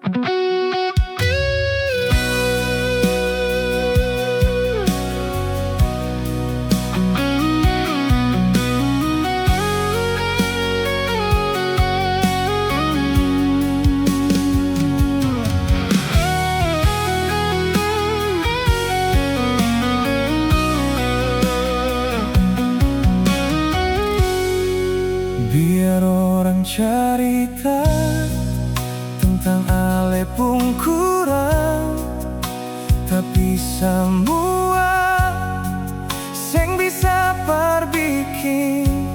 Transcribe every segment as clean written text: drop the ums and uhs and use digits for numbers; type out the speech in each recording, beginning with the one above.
Biar orang cerita tentang Alepung kurang, tapi semua sing bisa perbikin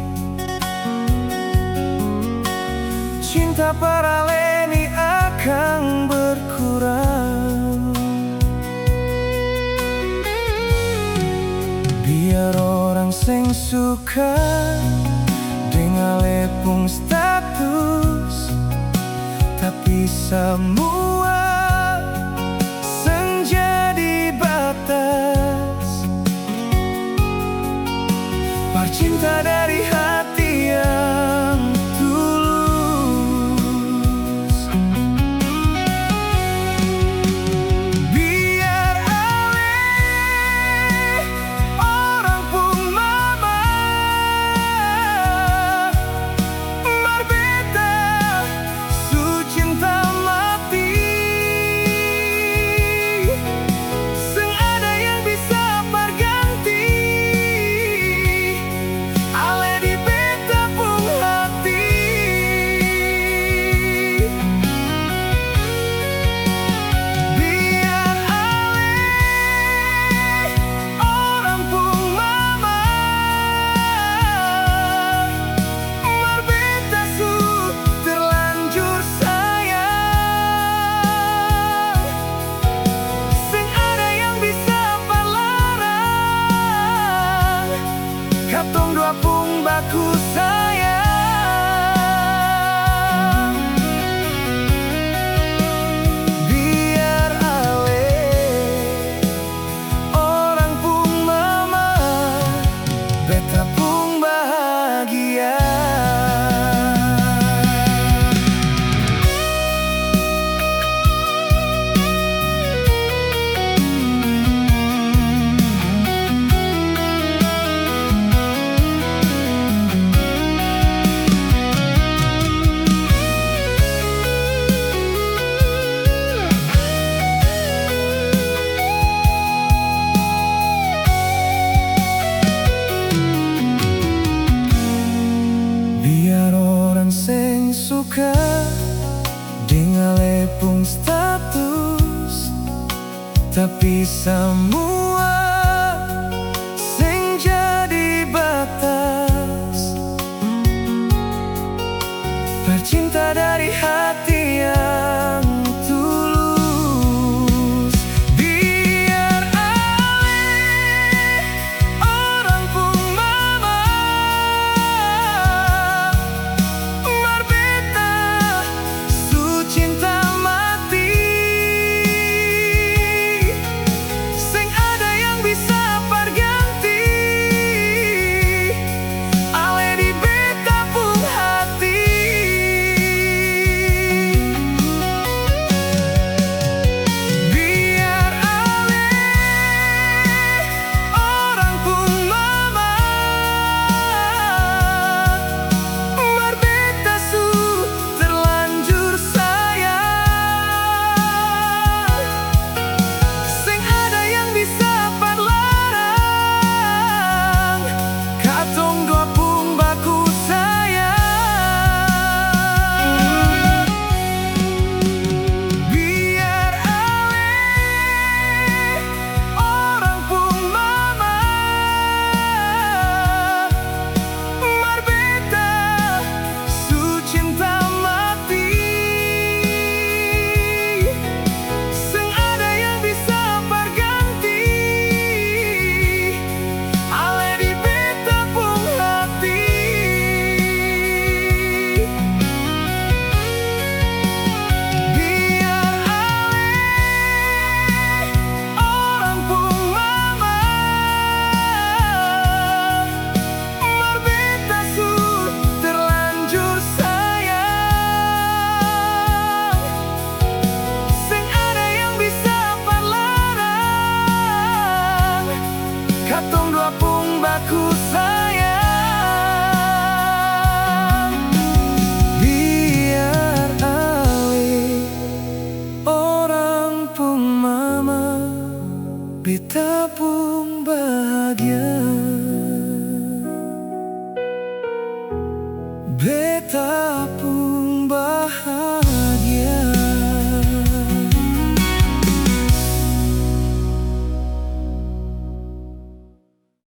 cinta paraleni akan berkurang. Biar orang sing suka Alepung status, tapi semua senjadi batas. Percinta dari hati yang tulus. Biar ale orang pun mama katong dua pung baku sayang. Biar ale orang pung mama, beta pung bahagia. Sing suka dengan Alepung status, tapi semua sing jadi batas. Percinta dari hati yang tulus. Biar ale orang pun mama sayang. Biar Ali orang pun mama, beta pun bahagia.